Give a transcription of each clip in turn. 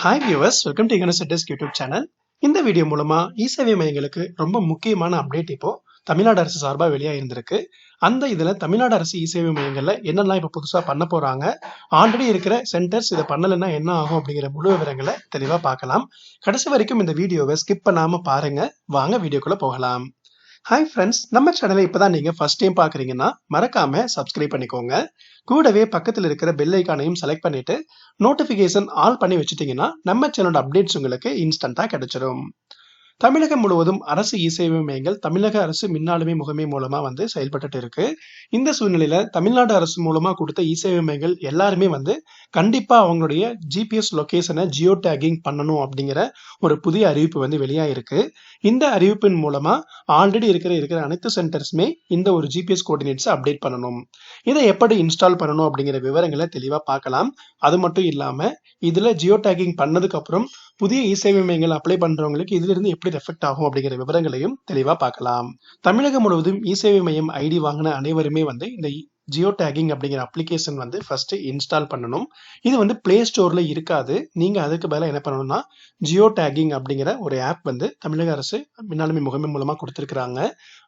Hi viewers, welcome to eDesk YouTube channel. இந்த video மூலமா இசேவை மையங்களுக்கு ரொம்ப முக்கியமான அப்டேட் இப்போ தமிழ்நாடு அரசு சார்பா வெளியா இருந்திருக்கு. அந்த இதுல தமிழ்நாடு அரசு இசேவை மையங்கள்ல என்னெல்லாம் இப்ப புதுசா பண்ண போறாங்க, ஆல்ரெடி இருக்கிற சென்டர்ஸ் இதை பண்ணலைன்னா என்ன ஆகும் அப்படிங்கிற முழு விவரங்களை தெளிவா பார்க்கலாம். கடைசி வரைக்கும் இந்த வீடியோவை ஸ்கிப் பண்ணாம பாருங்க. வாங்க வீடியோக்குள்ள போகலாம். ஹாய் ஃப்ரெண்ட்ஸ், நம்ம சேனலை இப்பதான் நீங்க ஃபர்ஸ்ட் டைம் பாக்குறீங்கன்னா மறக்காம சப்ஸ்கிரைப் பண்ணிக்கோங்க. கூடவே பக்கத்தில் இருக்கிற பெல் ஐக்கானையும் செலக்ட் பண்ணிட்டு நோட்டிபிகேஷன் ஆல் பண்ணி வச்சுட்டீங்கன்னா நம்ம சேனலோட அப்டேட்ஸ் உங்களுக்கு இன்ஸ்டன்டா கிடைச்சிடும். தமிழகம் முழுவதும் அரசு இசேவை மையங்கள் தமிழக அரசு மின்னாளுமை முகமை மூலமா செயல்பட்டு இருக்கு. இந்த சூழ்நிலையில தமிழ்நாடு அரசு மூலமா கொடுத்த இசேவை மையங்கள் எல்லாருமே கண்டிப்பா அவங்களுடைய ஜிபிஎஸ் லொகேஷனை ஜியோ டேகிங் பண்ணணும் அப்படிங்கிற ஒரு புதிய அறிவிப்பு வெளியா இருக்கு. இந்த அறிவிப்பின் மூலமா ஆல்ரெடி இருக்கிற அனைத்து சென்டர்ஸுமே இந்த ஒரு ஜிபிஎஸ் கோஆர்டினேட்ஸ் அப்டேட் பண்ணணும். இதை எப்படி இன்ஸ்டால் பண்ணணும் அப்படிங்கிற விவரங்களை தெளிவா பார்க்கலாம். அது மட்டும் இல்லாம இதுல ஜியோ டேகிங் பண்ணதுக்கு அப்புறம் புதிய இசேவை மையங்கள் அப்ளை பண்றவங்களுக்கு இதுல இருந்து எப்படி எஃபெக்ட் ஆகும் அப்படிங்கிற விவரங்களையும் தெளிவா பார்க்கலாம். தமிழகம் முழுவதும் இசேவை மையம் ஐடி வாங்கின அனைவருமே இந்த ஜியோ டேகிங் அப்படிங்கிற அப்ளிகேஷன் ஃபர்ஸ்ட் இன்ஸ்டால் பண்ணணும். இது பிளே ஸ்டோர்ல இருக்காது. நீங்க அதுக்கு பதிலா என்ன பண்ணணும்னா ஜியோ டேகிங் அப்படிங்கிற ஒரு ஆப் தமிழக அரசு மின்னாளுமை முகமை மூலமா கொடுத்திருக்காங்க.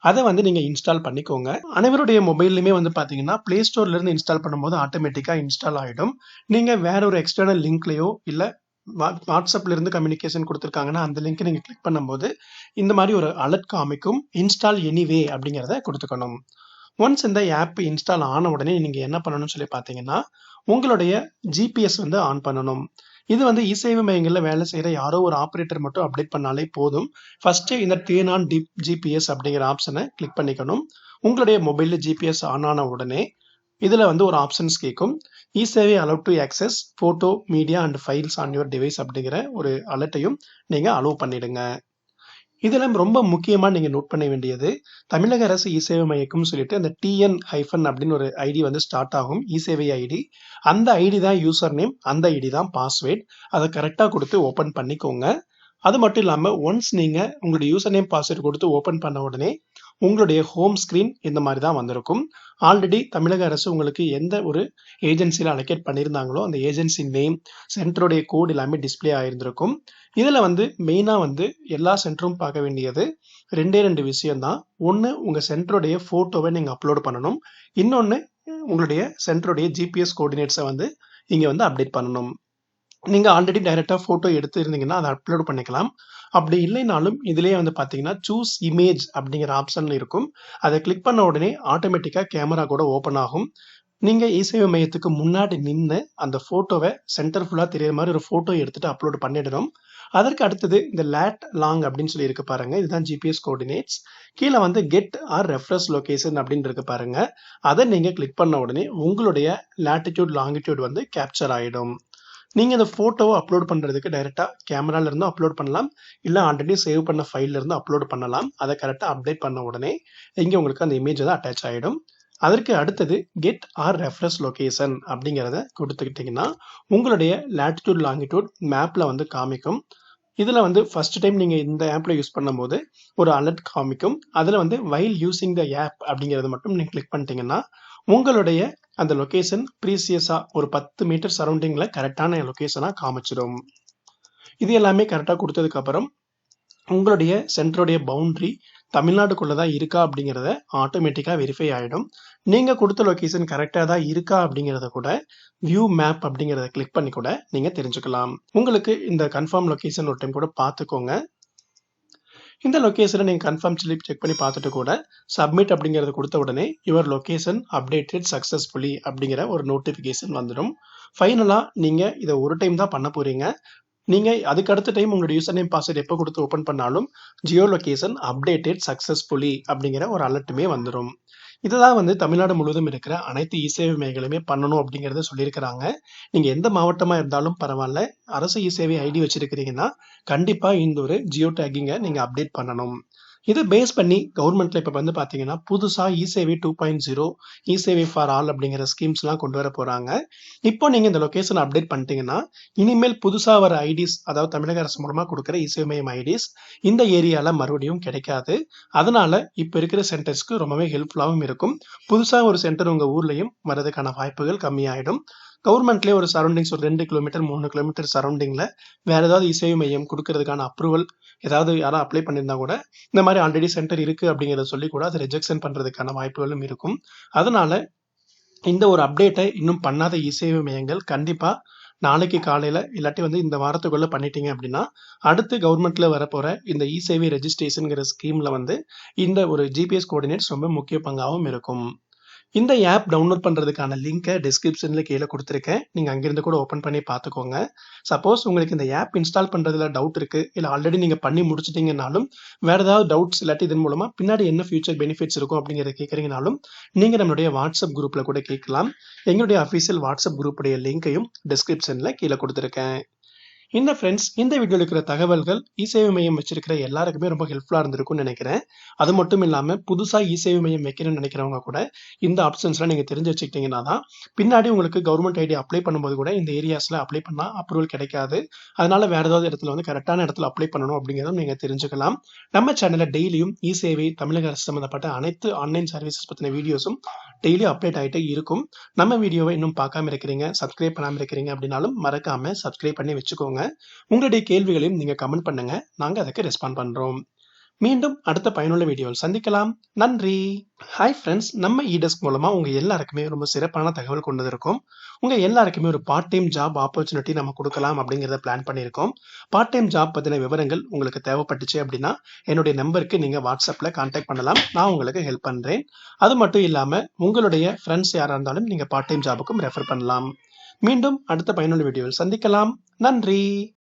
அதை நீங்க இன்ஸ்டால் பண்ணிக்கோங்க. அனைவருடைய மொபைல்லுமே பாத்தீங்கன்னா பிளே ஸ்டோர்ல இருந்து இன்ஸ்டால் பண்ணும்போது ஆட்டோமேட்டிக்கா இன்ஸ்டால் ஆயிடும். நீங்க வேற ஒரு எக்ஸ்டர்னல் லிங்க்லயோ இல்ல வாட்ஸ்அப்ல இருந்து கம்யூனிகேஷன் கொடுத்திருக்காங்கன்னா அந்த லிங்க் நீங்க கிளிக் பண்ணும்போது இந்த மாதிரி ஒரு அலர்ட் காமிக்கும். இன்ஸ்டால் எனிவே அப்படிங்கறத கொடுத்துக்கணும். ஒன்ஸ் இந்த ஆப் இன்ஸ்டால் ஆன உடனே நீங்க என்ன பண்ணணும்னு சொல்லி பாத்தீங்கன்னா உங்களுடைய ஜிபிஎஸ் ஆன் பண்ணணும். இது இசேவை மையங்கள்ல வேலை செய்யற யாரோ ஒரு ஆபரேட்டர் மட்டும் அப்டேட் பண்ணாலே போதும். ஃபர்ஸ்ட் இந்த டேர்ன் ஆன் ஜிபிஎஸ் அப்படிங்கிற ஆப்ஷனை கிளிக் பண்ணிக்கணும். உங்களுடைய மொபைல்ல ஜிபிஎஸ் ஆன் ஆன உடனே இதுல ஒரு ஆப்ஷன்ஸ் கேட்கும். இசேவை allow to access photo media and files on your device அப்படிங்கிற ஒரு அலர்ட்டையும் நீங்க அலோவ் பண்ணிடுங்க. இதுல ரொம்ப முக்கியமா நீங்க நோட் பண்ண வேண்டியது தமிழக அரசு இசேவை மையக்கும் சொல்லிட்டு அந்த TN அப்படின்னு ஒரு ஐடி ஸ்டார்ட் ஆகும். இசேவை ஐடி, அந்த ஐடி தான் யூசர் நேம், அந்த ஐடி தான் பாஸ்வேர்ட். அதை கரெக்டா கொடுத்து ஓபன் பண்ணிக்கோங்க. அது மட்டும் இல்லாம ஒன்ஸ் நீங்க உங்களுடைய யூசர் நேம் பாஸ்வேர்ட் கொடுத்து ஓபன் பண்ண உடனே உங்களுடைய ஹோம் ஸ்கிரீன் இந்த மாதிரி தான் வந்திருக்கும். ஆல்ரெடி தமிழக அரசு உங்களுக்கு எந்த ஒரு ஏஜென்சியில அலோகேட் பண்ணியிருந்தாங்களோ அந்த ஏஜென்சி நேம், சென்டருடைய கோட் எல்லாமே டிஸ்பிளே ஆயிருந்திருக்கும். இதுல மெயினா எல்லா சென்டரும் பார்க்க வேண்டியது ரெண்டு விஷயம் தான். ஒன்னு உங்க சென்டருடைய போட்டோவை நீங்க அப்லோட் பண்ணணும். இன்னொன்னு உங்களுடைய சென்டருடைய ஜிபிஎஸ் கோஆர்டினேட்ஸை இங்க அப்டேட் பண்ணணும். நீங்க ஆல்ரெடி டைரக்டா போட்டோ எடுத்து இருந்தீங்கன்னா அதை அப்லோட் பண்ணிக்கலாம். அப்படி இல்லைனாலும் இதுலயே பாத்தீங்கன்னா சூஸ் இமேஜ் அப்படிங்கிற ஆப்ஷன் இருக்கும். அதை கிளிக் பண்ண உடனே ஆட்டோமேட்டிக்கா கேமரா கூட ஓபன் ஆகும். நீங்க இசேவை மையத்துக்கு முன்னாடி நின்று அந்த போட்டோவை சென்டர் ஃபுல்லா தெரியற மாதிரி ஒரு போட்டோ எடுத்துட்டு அப்லோட் பண்ணிடணும். அதற்கு அடுத்தது இந்த லேட் லாங் அப்படின்னு சொல்லி இருக்கு பாருங்க. இதுதான் ஜிபிஎஸ் கோஆர்டினேட்ஸ். கீழே கெட் ஆர் ரெஃபரன்ஸ் லொகேஷன் அப்படின்னு இருக்கு பாருங்க. அதை நீங்க கிளிக் பண்ண உடனே உங்களுடைய லாட்டிடியூட் லாங்கிடியூட் கேப்சர் ஆயிடும். நீங்க இந்த போட்டோவை அப்லோட் பண்றதுக்கு டைரக்டா கேமரால இருந்து அப்லோட் பண்ணலாம், இல்ல ஆல்ரெடி சேவ் பண்ண ஃபைல்ல இருந்து அப்லோட் பண்ணலாம். அதை கரெக்டா அப்டேட் பண்ண உடனே இங்க உங்களுக்கு அந்த இமேஜ் அட்டாச் ஆயிடும். அதற்கு அடுத்தது கெட் ஆர் ரெஃபரன்ஸ் லொகேஷன் அப்படிங்கறத கொடுத்துக்கிட்டீங்கன்னா உங்களுடைய லாட்டிடியூட் லாங்கிடியூட் மேப்ல காமிக்கும். இதுல ஃபர்ஸ்ட் டைம் நீங்க இந்த ஆப்ல யூஸ் பண்ணும்போது ஒரு அலர்ட் காமிக்கும். அதுல வைல் யூசிங் த ஆப் அப்படிங்கறத மட்டும் நீங்க கிளிக் பண்ணிட்டீங்கன்னா உங்களுடைய அந்த லொகேஷன் ப்ரீசியஸா ஒரு 10 மீட்டர் சரௌண்டிங்ல கரெக்டான லொகேஷனா காமிச்சிடும். இது எல்லாமே கரெக்டா கொடுத்ததுக்கு அப்புறம் உங்களுடைய சென்டருடைய பவுண்டரி தமிழ்நாடுக்குள்ளதான் இருக்கா அப்படிங்கறத ஆட்டோமேட்டிக்கா வெரிஃபை ஆயிடும். நீங்க கொடுத்த லொகேஷன் கரெக்டா தான் இருக்கா அப்படிங்கறத கூட வியூ மேப் அப்படிங்கறத கிளிக் பண்ணி கூட நீங்க தெரிஞ்சுக்கலாம். உங்களுக்கு இந்த கன்ஃபார்ம் லொகேஷன் ஒரு டைம் கூட பாத்துக்கோங்க. இந்த லொகேஷனை நீங்க கன்ஃபார்ம் சொல்லி செக் பண்ணி பார்த்துட்டு கூட சப்மிட் அப்படிங்கறத கொடுத்த உடனே யுவர் லொகேஷன் அப்டேட்டட் சக்சஸ்ஃபுல்லி அப்படிங்கிற ஒரு நோட்டிபிகேஷன் வந்துடும். ஃபைனலா நீங்க இதை ஒரு டைம் தான் பண்ண போறீங்க. நீங்க அதுக்கு அடுத்த டைம் உங்களோட யூசர் நேம் பாஸ்வேர்ட் எப்போ கொடுத்து ஓபன் பண்ணாலும் ஜியோ லொகேஷன் அப்டேட்டட் சக்சஸ்ஃபுல்லி அப்படிங்கிற ஒரு அலர்ட்டுமே வந்துடும். இதுதான் தமிழ்நாடு முழுவதும் இருக்கிற அனைத்து இசேவை மையங்களுமே பண்ணணும் அப்படிங்கறத சொல்லியிருக்கிறாங்க. நீங்க எந்த மாவட்டமா இருந்தாலும் பரவாயில்ல, அரசு இசேவை ஐடி வச்சிருக்கிறீங்கன்னா கண்டிப்பா இந்த ஒரு ஜியோ டேகிங்கை நீங்க அப்டேட் பண்ணணும். இதை பேஸ் பண்ணி கவர்மெண்ட்ல இப்ப பாத்தீங்கன்னா புதுசா இசேவை 2.0 இசேவை ஃபார் ஆல் அப்படிங்கிற ஸ்கீம்ஸ் எல்லாம் கொண்டு வர போறாங்க. இப்போ நீங்க இந்த லொகேஷன் அப்டேட் பண்ணிட்டீங்கன்னா இனிமேல் புதுசா வர ஐடிஸ், அதாவது தமிழக அரசு மூலமா கொடுக்கிற இசேவை மையம் ஐடிஸ் இந்த ஏரியால மறுபடியும் கிடைக்காது. அதனால இப்ப இருக்கிற சென்டர்ஸ்க்கு ரொம்பவே ஹெல்ப்ஃபுல்லாவும் இருக்கும். புதுசா ஒரு சென்டர் உங்க ஊர்லயும் வர்றதுக்கான வாய்ப்புகள் கம்மியாயிடும். கவர்மெண்ட்லேயே ஒரு சரௌண்டிங்ஸ் ஒரு 2 கிலோமீட்டர் 3 கிலோமீட்டர் சரௌண்டிங்கில் வேற ஏதாவது இசேவை மையம் கொடுக்கறதுக்கான அப்ரூவல் ஏதாவது யாரும் அப்ளை பண்ணியிருந்தா கூட இந்த மாதிரி ஆல்ரெடி சென்டர் இருக்குது அப்படிங்கிறத சொல்லி கூட அதை ரிஜெக்ஷன் பண்ணுறதுக்கான வாய்ப்புகளும் இருக்கும். அதனால இந்த ஒரு அப்டேட்டை இன்னும் பண்ணாத இசேவை மையங்கள் கண்டிப்பா நாளைக்கு காலையில இல்லாட்டி இந்த வாரத்துக்குள்ள பண்ணிட்டீங்க அப்படின்னா அடுத்து கவர்மெண்ட்ல வரப்போற இந்த இசேவை ரெஜிஸ்ட்ரேஷன்ங்கிற ஸ்கீம்ல இந்த ஒரு ஜிபிஎஸ் கோஆர்டினேட்ஸ் ரொம்ப முக்கிய பங்காகவும் இருக்கும். இந்த ஆப் டவுன்லோட் பண்றதுக்கான லிங்கை டிஸ்கிரிப்ஷன்ல கீழே கொடுத்துருக்கேன். நீங்க அங்கிருந்து கூட ஓபன் பண்ணி பார்த்துக்கோங்க. சப்போஸ் உங்களுக்கு இந்த ஆப் இன்ஸ்டால் பண்றதுல டவுட் இருக்கு, இல்ல ஆல்ரெடி நீங்க பண்ணி முடிச்சிட்டீங்கன்னாலும் வேற ஏதாவது டவுட்ஸ் இல்லாட்டி இதன் மூலமா பின்னாடி என்ன ஃபியூச்சர் பெனிஃபிட்ஸ் இருக்கும் அப்படிங்கறத கேட்கறீங்கனாலும் நீங்க நம்மளுடைய வாட்ஸ்அப் குரூப்ல கூட கேட்கலாம். எங்களுடைய அஃபீஷியல் வாட்ஸ்அப் குரூப்புடைய லிங்கையும் டிஸ்கிரிப்ஷன்ல கீழே கொடுத்துருக்கேன். இந்த ஃப்ரெண்ட்ஸ், இந்த வீடியோல இருக்கிற தகவல்கள் இசேவை மையம் வச்சிருக்கிற எல்லாருக்குமே ரொம்ப ஹெல்ப்ஃபுல்லா இருந்திருக்கும்னு நினைக்கிறேன். அது மட்டும் இல்லாம புதுசா இசேவை மையம் வைக்கணும்னு நினைக்கிறவங்க கூட இந்த ஆப்ஷன்ஸ்லாம் நீங்க தெரிஞ்சு வச்சுக்கிட்டீங்கன்னா தான் பின்னாடி உங்களுக்கு கவர்மெண்ட் ஐடி அப்ளை பண்ணும்போது கூட இந்த ஏரியாஸ்ல அப்ளை பண்ணா அப்ரூவல் கிடைக்காது. அதனால வேற ஏதாவது இடத்துல கரெக்டான இடத்துல அப்ளை பண்ணணும் அப்படிங்கிறதும் நீங்க தெரிஞ்சுக்கலாம். நம்ம சேனல்ல டெய்லியும் இசேவை தமிழக அரசு சம்பந்தப்பட்ட அனைத்து ஆன்லைன் சர்வீசஸ் பத்தின வீடியோஸும் டெய்லி அப்டேட் ஆயிட்டே இருக்கும். நம்ம வீடியோவை இன்னும் பார்க்காம இருக்கிறீங்க, சப்ஸ்கிரைப் பண்ணாம இருக்கிறீங்க அப்படின்னாலும் மறக்காம சப்ஸ்கிரைப் பண்ணி வச்சுக்கோங்க. உங்களுடைய கேள்விகளையும் நீங்க கமெண்ட் பண்ணுங்க. நாங்க அதுக்கு ரெஸ்பாண்ட் பண்றோம். மீண்டும் அடுத்த பயனுள்ள வீடியோவில் சந்திக்கலாம். நன்றி. ஹாய் ஃப்ரெண்ட்ஸ், நம்ம eDesk மூலமா உங்க எல்லாருக்குமே ரொம்ப சிறப்பான தகவல் கொண்டு வந்திருக்கோம். உங்க எல்லாருக்குமே ஒரு பார்ட் டைம் ஜாப் ஆப்பர்ச்சுனிட்டி நம்ம கொடுக்கலாம் அப்படிங்கறத பிளான் பண்ணியிருக்கோம். பார்ட் டைம் ஜாப் பத்தின விவரங்கள் உங்களுக்கு தேவைப்பட்டுச்சு அப்படின்னா என்னுடைய நம்பருக்கு நீங்க வாட்ஸ்அப்ல கான்டாக்ட் பண்ணலாம். நான் உங்களுக்கு ஹெல்ப் பண்றேன். அது மட்டும் இல்லாம உங்களுடைய ஃப்ரெண்ட்ஸ் யாரா இருந்தாலும் நீங்க பார்ட் டைம் ஜாபுக்கும் ரெஃபர் பண்ணலாம். மீண்டும் அடுத்த பயனுள்ள வீடியோவில் சந்திக்கலாம். நன்றி.